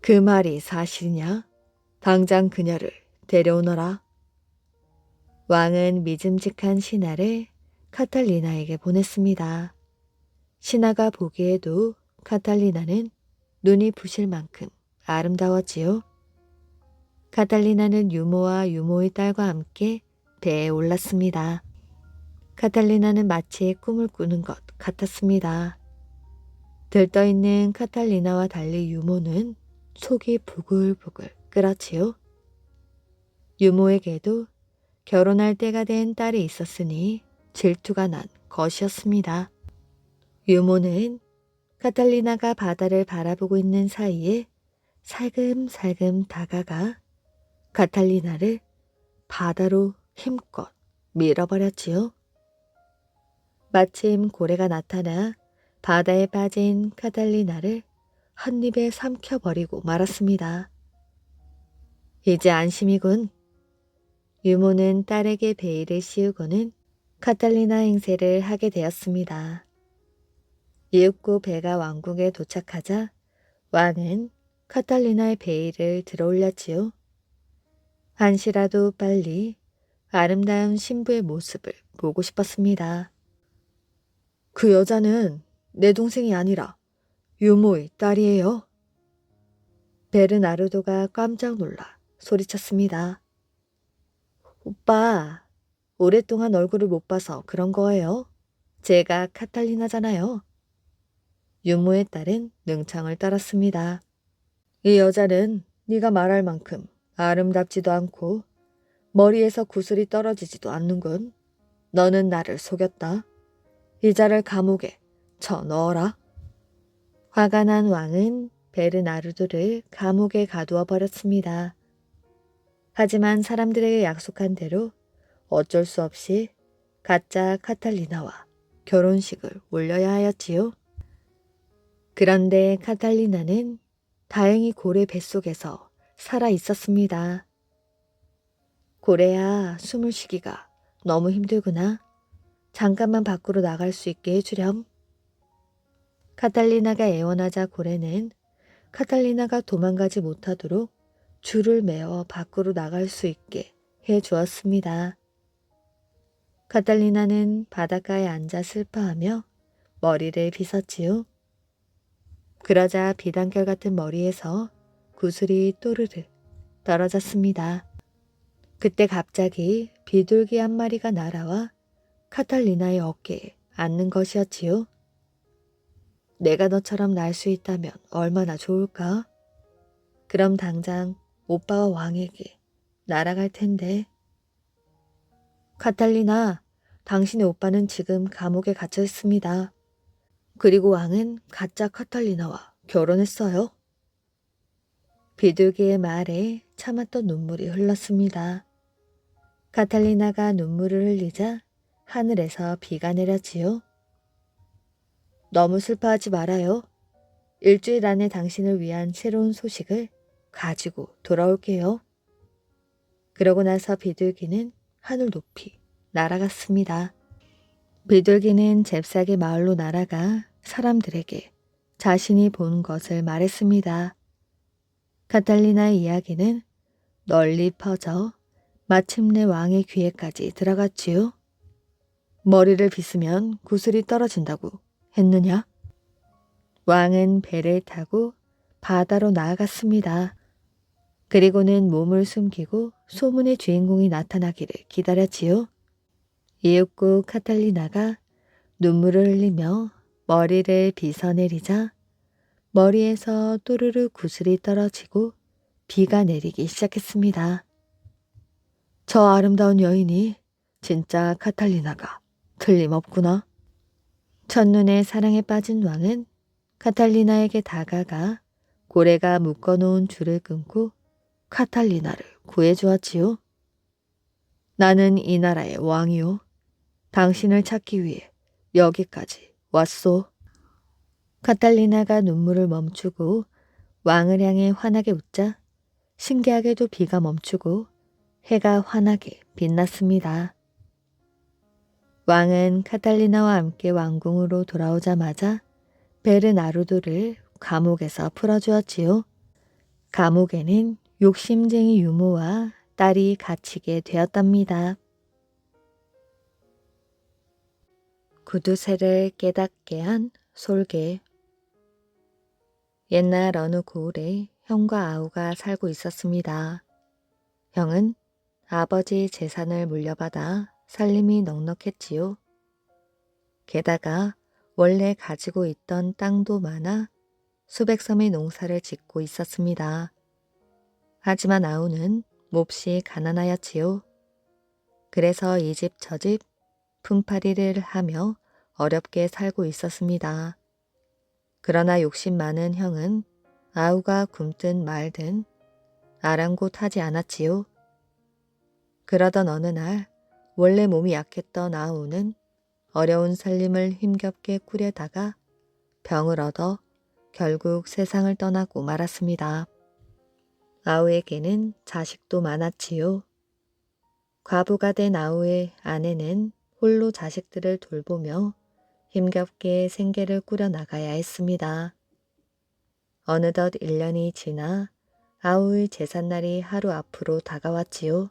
그 말이 사실이냐? 당장 그녀를 데려오너라. 왕은 믿음직한 신하를 카탈리나에게 보냈습니다. 신하가 보기에도 카탈리나는 눈이 부실 만큼 아름다웠지요. 카탈리나는 유모와 유모의 딸과 함께 배에 올랐습니다. 카탈리나는 마치 꿈을 꾸는 것 같았습니다. 들떠있는 카탈리나와 달리 유모는 속이 부글부글 끓었지요. 유모에게도 결혼할 때가 된 딸이 있었으니 질투가 난 것이었습니다. 유모는 카탈리나가 바다를 바라보고 있는 사이에 살금살금 다가가 카탈리나를 바다로 힘껏 밀어버렸지요. 마침 고래가 나타나 바다에 빠진 카탈리나를 한 입에 삼켜버리고 말았습니다. 이제 안심이군. 유모는 딸에게 베일을 씌우고는 카탈리나 행세를 하게 되었습니다. 이윽고 배가 왕궁에 도착하자 왕은 카탈리나의 베일을 들어올렸지요. 한시라도 빨리 아름다운 신부의 모습을 보고 싶었습니다. 그 여자는 내 동생이 아니라 유모의 딸이에요. 베르나르도가 깜짝 놀라 소리쳤습니다. 오빠, 오랫동안 얼굴을 못 봐서 그런 거예요. 제가 카탈리나잖아요. 유모의 딸은 능창을 떨었습니다. 이 여자는 네가 말할 만큼 아름답지도 않고 머리에서 구슬이 떨어지지도 않는군. 너는 나를 속였다. 이자를 감옥에 쳐 넣어라. 화가 난 왕은 베르나르도를 감옥에 가두어 버렸습니다. 하지만 사람들에게 약속한 대로 어쩔 수 없이 가짜 카탈리나와 결혼식을 올려야 하였지요. 그런데 카탈리나는 다행히 고래 뱃속에서 살아 있었습니다. 고래야, 숨을 쉬기가 너무 힘들구나. 잠깐만 밖으로 나갈 수 있게 해주렴. 카탈리나가 애원하자 고래는 카탈리나가 도망가지 못하도록 줄을 매어 밖으로 나갈 수 있게 해주었습니다. 카탈리나는 바닷가에 앉아 슬퍼하며 머리를 빗었지요. 그러자 비단결 같은 머리에서 구슬이 또르르 떨어졌습니다. 그때 갑자기 비둘기 한 마리가 날아와 카탈리나의 어깨에 앉는 것이었지요. 내가 너처럼 날 수 있다면 얼마나 좋을까? 그럼 당장 오빠와 왕에게 날아갈 텐데. 카탈리나, 당신의 오빠는 지금 감옥에 갇혀 있습니다. 그리고 왕은 가짜 카탈리나와 결혼했어요. 비둘기의 말에 참았던 눈물이 흘렀습니다. 카탈리나가 눈물을 흘리자 하늘에서 비가 내렸지요. 너무 슬퍼하지 말아요. 일주일 안에 당신을 위한 새로운 소식을 가지고 돌아올게요. 그러고 나서 비둘기는 하늘 높이 날아갔습니다. 비둘기는 잽싸게 마을로 날아가 사람들에게 자신이 본 것을 말했습니다. 카탈리나의 이야기는 널리 퍼져 마침내 왕의 귀에까지 들어갔지요. 머리를 빗으면 구슬이 떨어진다고 했느냐? 왕은 배를 타고 바다로 나아갔습니다. 그리고는 몸을 숨기고 소문의 주인공이 나타나기를 기다렸지요. 이윽고 카탈리나가 눈물을 흘리며 머리를 빗어내리자 머리에서 또르르 구슬이 떨어지고 비가 내리기 시작했습니다. 저 아름다운 여인이 진짜 카탈리나가 틀림없구나. 첫눈에 사랑에 빠진 왕은 카탈리나에게 다가가 고래가 묶어놓은 줄을 끊고 카탈리나를 구해주었지요. 나는 이 나라의 왕이요. 당신을 찾기 위해 여기까지 왔소. 카탈리나가 눈물을 멈추고 왕을 향해 환하게 웃자 신기하게도 비가 멈추고 해가 환하게 빛났습니다. 왕은 카탈리나와 함께 왕궁으로 돌아오자마자 베르나르도를 감옥에서 풀어주었지요. 감옥에는 욕심쟁이 유모와 딸이 갇히게 되었답니다. 구두쇠를 깨닫게 한 솔개. 옛날 어느 고을에 형과 아우가 살고 있었습니다. 형은 아버지 재산을 물려받아 살림이 넉넉했지요. 게다가 원래 가지고 있던 땅도 많아 수백 섬의 농사를 짓고 있었습니다. 하지만 아우는 몹시 가난하였지요. 그래서 이 집 저 집 품팔이를 하며 어렵게 살고 있었습니다. 그러나 욕심 많은 형은 아우가 굶든 말든 아랑곳하지 않았지요. 그러던 어느 날 원래 몸이 약했던 아우는 어려운 살림을 힘겹게 꾸려다가 병을 얻어 결국 세상을 떠나고 말았습니다. 아우에게는 자식도 많았지요. 과부가 된 아우의 아내는 홀로 자식들을 돌보며 힘겹게 생계를 꾸려나가야 했습니다. 어느덧 1년이 지나 아우의 제삿날이 하루 앞으로 다가왔지요.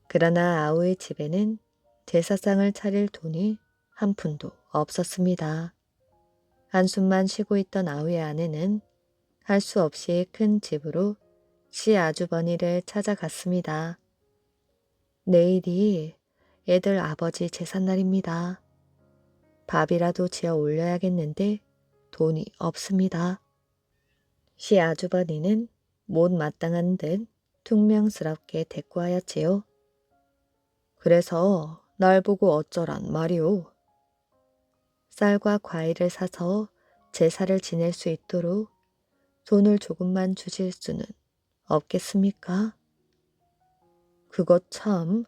그러나 아우의 집에는 제사상을 차릴 돈이 한 푼도 없었습니다. 한숨만 쉬고 있던 아우의 아내는 할 수 없이 큰 집으로 시아주버니를 찾아갔습니다. 내일이 애들 아버지 제삿날입니다. 밥이라도 지어 올려야겠는데 돈이 없습니다. 시아주버니는 못마땅한 듯 퉁명스럽게 대꾸하였지요. 그래서 날 보고 어쩌란 말이오. 쌀과 과일을 사서 제사를 지낼 수 있도록 돈을 조금만 주실 수는 없겠습니까? 그것 참.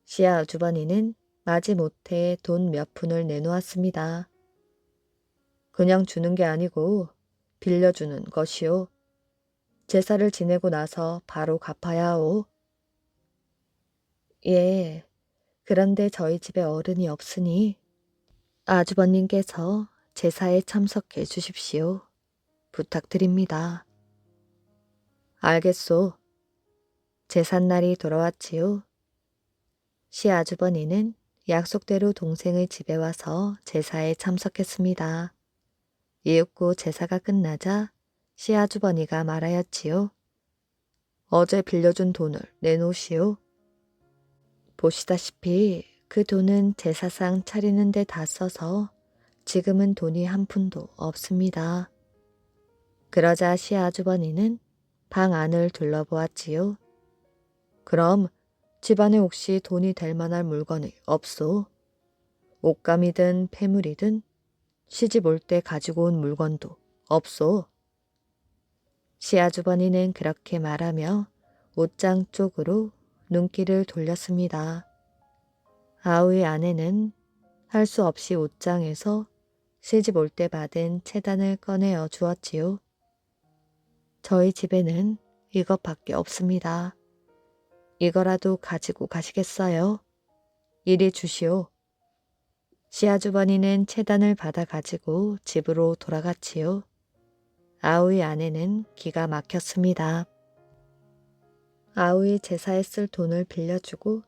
시아주버니는 마지못해 돈 몇 푼을 내놓았습니다. 그냥 주는 게 아니고 빌려주는 것이오. 제사를 지내고 나서 바로 갚아야 하오. 예, 그런데 저희 집에 어른이 없으니 아주버님께서 제사에 참석해 주십시오. 부탁드립니다. 알겠소. 제삿날이 돌아왔지요. 시아주버니는 약속대로 동생의 집에 와서 제사에 참석했습니다. 이윽고 제사가 끝나자 시아주버니가 말하였지요. 어제 빌려준 돈을 내놓으시오. 보시다시피 그 돈은 제사상 차리는 데 다 써서 지금은 돈이 한 푼도 없습니다. 그러자 시아주버니는 방 안을 둘러보았지요. 그럼 집안에 혹시 돈이 될 만한 물건이 없소? 옷감이든 폐물이든 시집 올 때 가지고 온 물건도 없소. 시아주버니는 그렇게 말하며 옷장 쪽으로 눈길을 돌렸습니다. 아우의 아내는 할 수 없이 옷장에서 시집 올 때 받은 채단을 꺼내어 주었지요. 저희 집에는 이것밖에 없습니다. 이거라도 가지고 가시겠어요? 이리 주시오. 시아주버니는 채단을 받아 가지고 집으로 돌아갔지요. 아우의 아내는 기가 막혔습니다. 아우의 제사에 쓸 돈을 빌려주고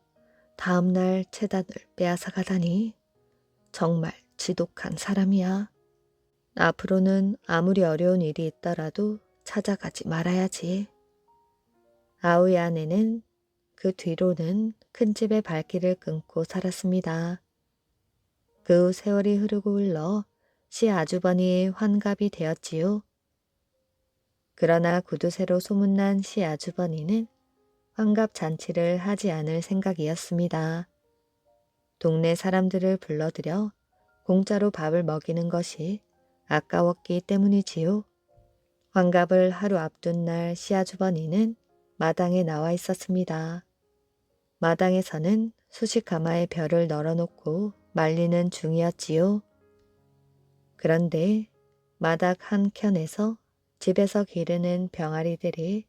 다음날 채단을 빼앗아 가다니 정말 지독한 사람이야. 앞으로는 아무리 어려운 일이 있더라도 찾아가지 말아야지. 아우의 아내는 그 뒤로는 큰 집의 발길을 끊고 살았습니다. 그 후 세월이 흐르고 흘러 시아주버니의 환갑이 되었지요. 그러나 구두쇠로 소문난 시아주버니는 환갑 잔치를 하지 않을 생각이었습니다. 동네 사람들을 불러들여 공짜로 밥을 먹이는 것이 아까웠기 때문이지요. 환갑을 하루 앞둔 날 시아주버니는 마당에 나와 있었습니다. 마당에서는 수십 가마의 벼를 널어놓고 말리는 중이었지요. 그런데 마당 한켠에서 집에서 기르는 병아리들이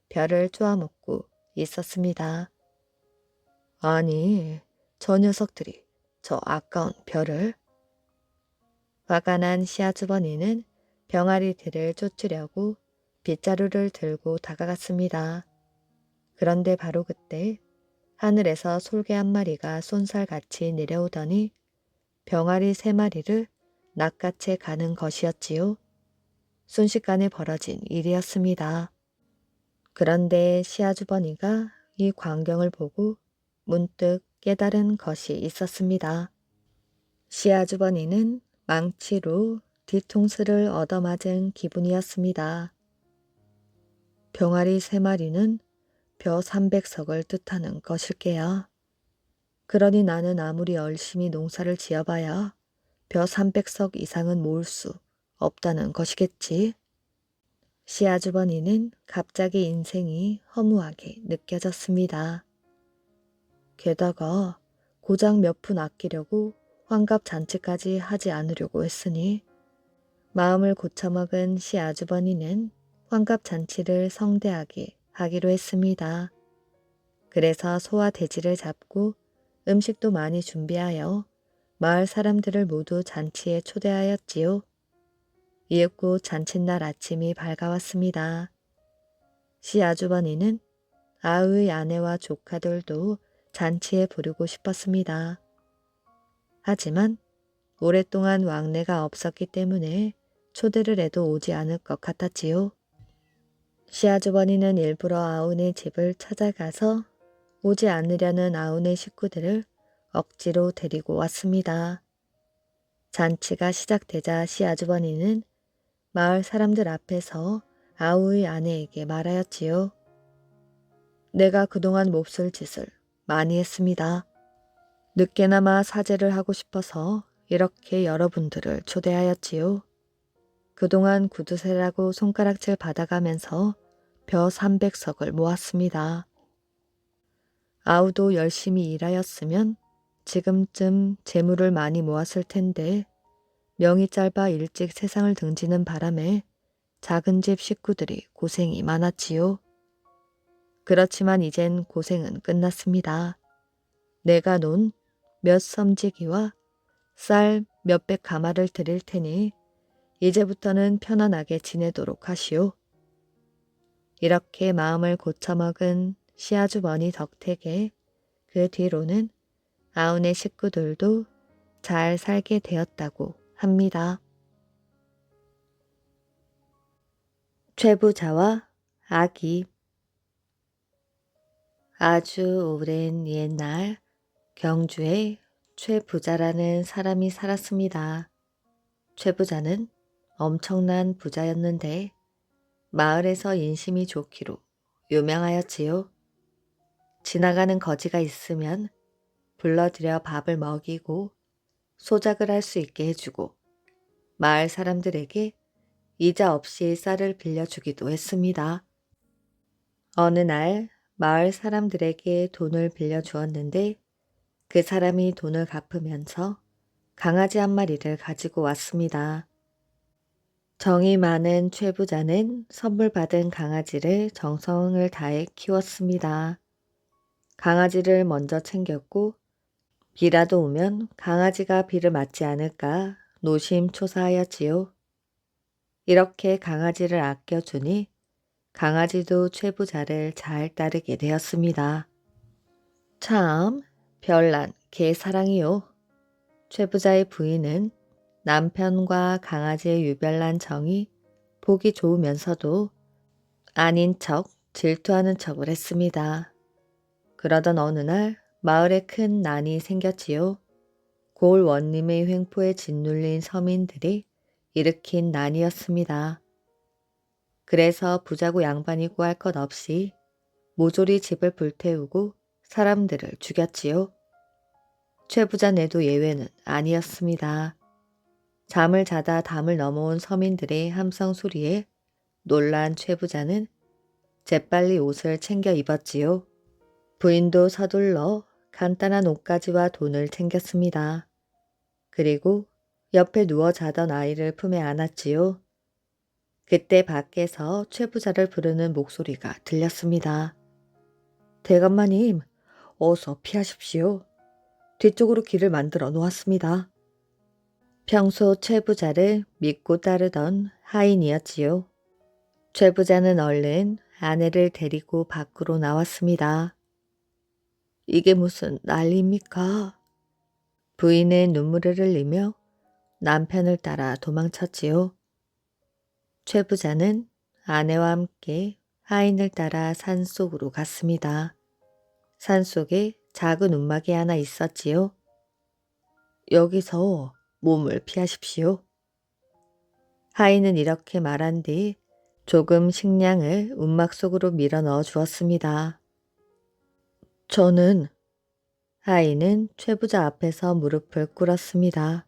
벼를 쪼아먹고 있었습니다. 아니, 저 녀석들이 저 아까운 벼를. 화가 난 시아주버니는 병아리들을 쫓으려고 빗자루를 들고 다가갔습니다. 그런데 바로 그때 하늘에서 솔개 한 마리가 쏜살같이 내려오더니 병아리 3마리를 낚아채 가는 것이었지요. 순식간에 벌어진 일이었습니다. 그런데 시아주버니가 이 광경을 보고 문득 깨달은 것이 있었습니다. 시아주버니는 망치로 뒤통수를 얻어맞은 기분이었습니다. 병아리 3마리는 벼 300석을 뜻하는 것일게야. 그러니 나는 아무리 열심히 농사를 지어봐야 벼 300석 이상은 모을 수 없다는 것이겠지. 시아주버니는 갑자기 인생이 허무하게 느껴졌습니다. 게다가 고작 몇 푼 아끼려고 환갑 잔치까지 하지 않으려고 했으니 마음을 고쳐먹은 시아주버니는 환갑 잔치를 성대하게 하기로 했습니다. 그래서 소와 돼지를 잡고 음식도 많이 준비하여 마을 사람들을 모두 잔치에 초대하였지요. 이윽고 잔칫날 아침이 밝아왔습니다. 시아주버니는 아우의 아내와 조카들도 잔치에 부르고 싶었습니다. 하지만 오랫동안 왕래가 없었기 때문에 초대를 해도 오지 않을 것 같았지요. 시아주버니는 일부러 아우네 집을 찾아가서 오지 않으려는 아우네 식구들을 억지로 데리고 왔습니다. 잔치가 시작되자 시아주버니는 마을 사람들 앞에서 아우의 아내에게 말하였지요. 내가 그동안 몹쓸 짓을 많이 했습니다. 늦게나마 사죄를 하고 싶어서 이렇게 여러분들을 초대하였지요. 그동안 구두쇠라고 손가락질 받아가면서 벼 300석을 모았습니다. 아우도 열심히 일하였으면 지금쯤 재물을 많이 모았을 텐데 명이 짧아 일찍 세상을 등지는 바람에 작은 집 식구들이 고생이 많았지요. 그렇지만 이젠 고생은 끝났습니다. 내가 논 몇 섬지기와 쌀 몇백 가마를 드릴 테니 이제부터는 편안하게 지내도록 하시오. 이렇게 마음을 고쳐먹은 시아주버니 덕택에 그 뒤로는 아우네 식구들도 잘 살게 되었다고 합니다. 최부자와 아기. 아주 오랜 옛날 경주에 최부자라는 사람이 살았습니다. 최부자는 엄청난 부자였는데 마을에서 인심이 좋기로 유명하였지요. 지나가는 거지가 있으면 불러들여 밥을 먹이고 소작을 할 수 있게 해주고 마을 사람들에게 이자 없이 쌀을 빌려주기도 했습니다. 어느 날 마을 사람들에게 돈을 빌려주었는데 그 사람이 돈을 갚으면서 강아지 한 마리를 가지고 왔습니다. 정이 많은 최부자는 선물 받은 강아지를 정성을 다해 키웠습니다. 강아지를 먼저 챙겼고 비라도 오면 강아지가 비를 맞지 않을까 노심초사하였지요. 이렇게 강아지를 아껴주니 강아지도 최부자를 잘 따르게 되었습니다. 참 별난 개사랑이요. 최부자의 부인은 남편과 강아지의 유별난 정이 보기 좋으면서도 아닌 척 질투하는 척을 했습니다. 그러던 어느 날 마을에 큰 난이 생겼지요. 고을 원님의 횡포에 짓눌린 서민들이 일으킨 난이었습니다. 그래서 부자고 양반이고 할 것 없이 모조리 집을 불태우고 사람들을 죽였지요. 최부자네도 예외는 아니었습니다. 잠을 자다 담을 넘어온 서민들의 함성 소리에 놀란 최부자는 재빨리 옷을 챙겨 입었지요. 부인도 서둘러 간단한 옷가지와 돈을 챙겼습니다. 그리고 옆에 누워 자던 아이를 품에 안았지요. 그때 밖에서 최부자를 부르는 목소리가 들렸습니다. 대감마님, 어서 피하십시오. 뒤쪽으로 길을 만들어 놓았습니다. 평소 최부자를 믿고 따르던 하인이었지요. 최부자는 얼른 아내를 데리고 밖으로 나왔습니다. 이게 무슨 난리입니까? 부인은 눈물을 흘리며 남편을 따라 도망쳤지요. 최부자는 아내와 함께 하인을 따라 산속으로 갔습니다. 산속에 작은 움막이 하나 있었지요. 여기서 몸을 피하십시오. 하인은 이렇게 말한 뒤 조금 식량을 움막 속으로 밀어 넣어 주었습니다. 저는 하인은 최부자 앞에서 무릎을 꿇었습니다.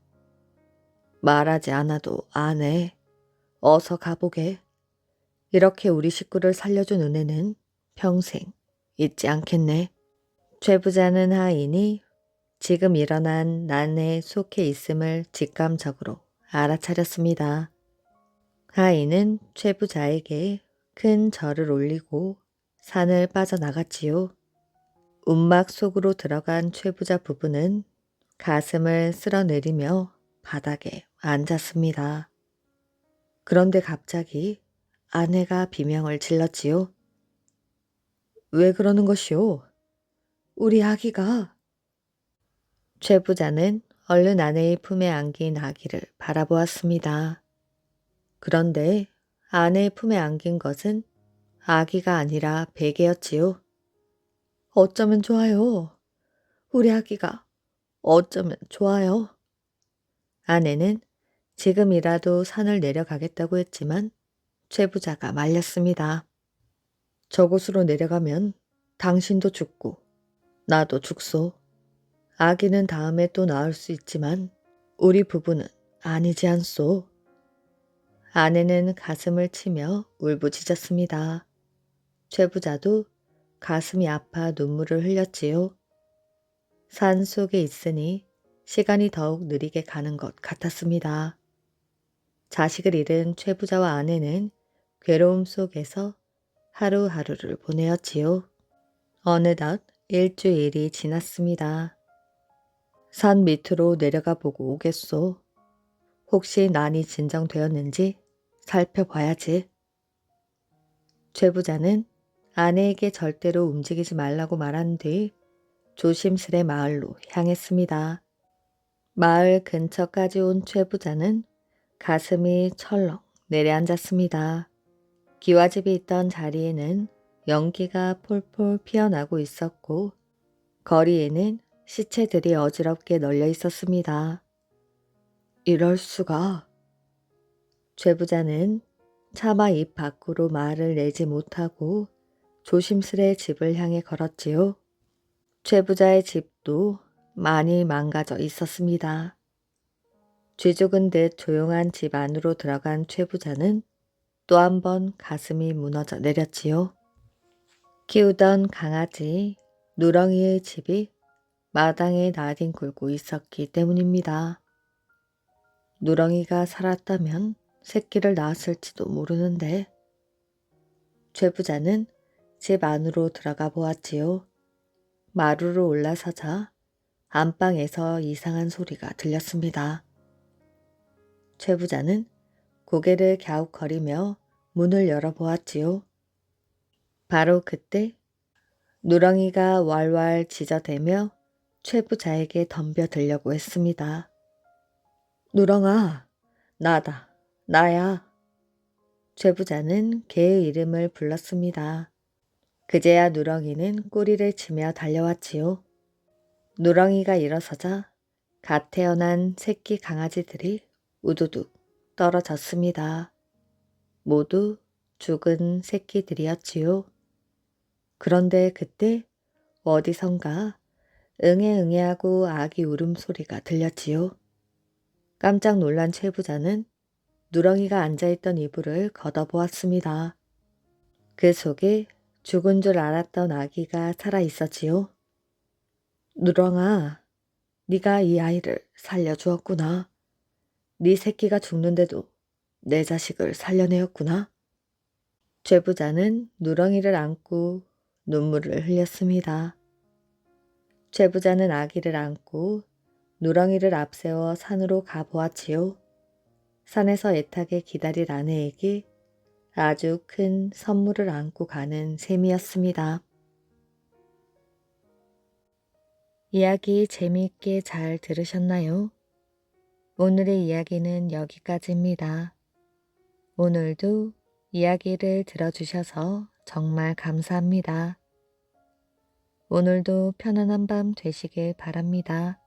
말하지 않아도 아네. 어서 가보게. 이렇게 우리 식구를 살려준 은혜는 평생 잊지 않겠네. 최부자는 하인이 지금 일어난 난에 속해 있음을 직감적으로 알아차렸습니다. 하인은 최부자에게 큰 절을 올리고 산을 빠져나갔지요. 움막 속으로 들어간 최부자 부부는 가슴을 쓸어내리며 바닥에 앉았습니다. 그런데 갑자기 아내가 비명을 질렀지요. 왜 그러는 것이오? 우리 아기가. 최부자는 얼른 아내의 품에 안긴 아기를 바라보았습니다. 그런데 아내의 품에 안긴 것은 아기가 아니라 베개였지요. 어쩌면 좋아요. 우리 아기가 어쩌면 좋아요. 아내는 지금이라도 산을 내려가겠다고 했지만 최부자가 말렸습니다. 저곳으로 내려가면 당신도 죽고 나도 죽소. 아기는 다음에 또 낳을 수 있지만 우리 부부는 아니지 않소. 아내는 가슴을 치며 울부짖었습니다. 최부자도 가슴이 아파 눈물을 흘렸지요. 산 속에 있으니 시간이 더욱 느리게 가는 것 같았습니다. 자식을 잃은 최부자와 아내는 괴로움 속에서 하루하루를 보내었지요. 어느덧 일주일이 지났습니다. 산 밑으로 내려가 보고 오겠소. 혹시 난이 진정되었는지 살펴봐야지. 최부자는 아내에게 절대로 움직이지 말라고 말한 뒤 조심스레 마을로 향했습니다. 마을 근처까지 온 최부자는 가슴이 철렁 내려앉았습니다. 기와집이 있던 자리에는 연기가 폴폴 피어나고 있었고 거리에는 시체들이 어지럽게 널려 있었습니다. 이럴 수가. 죄부자는 차마 입 밖으로 말을 내지 못하고 조심스레 집을 향해 걸었지요. 죄부자의 집도 많이 망가져 있었습니다. 쥐죽은 듯 조용한 집 안으로 들어간 최부자는 또 한 번 가슴이 무너져 내렸지요. 키우던 강아지 누렁이의 집이 마당에 나뒹굴고 있었기 때문입니다. 누렁이가 살았다면 새끼를 낳았을지도 모르는데 죄부자는 집 안으로 들어가 보았지요. 마루로 올라서자 안방에서 이상한 소리가 들렸습니다. 죄부자는 고개를 갸웃거리며 문을 열어보았지요. 바로 그때 누렁이가 왈왈 짖어대며 최부자에게 덤벼들려고 했습니다. 누렁아, 나다, 나야. 죄부자는 개의 이름을 불렀습니다. 그제야 누렁이는 꼬리를 치며 달려왔지요. 누렁이가 일어서자 갓 태어난 새끼 강아지들이 우두둑 떨어졌습니다. 모두 죽은 새끼들이었지요. 그런데 그때 어디선가 응애응애하고 아기 울음소리가 들렸지요. 깜짝 놀란 최부자는 누렁이가 앉아있던 이불을 걷어보았습니다. 그 속에 죽은 줄 알았던 아기가 살아있었지요. 누렁아, 네가 이 아이를 살려주었구나. 네 새끼가 죽는데도 내 자식을 살려내었구나. 죄부자는 누렁이를 안고 눈물을 흘렸습니다. 죄부자는 아기를 안고 누렁이를 앞세워 산으로 가보았지요. 산에서 애타게 기다릴 아내에게 아주 큰 선물을 안고 가는 셈이었습니다. 이야기 재미있게 잘 들으셨나요? 오늘의 이야기는 여기까지입니다. 오늘도 이야기를 들어주셔서 정말 감사합니다. 오늘도 편안한 밤 되시길 바랍니다.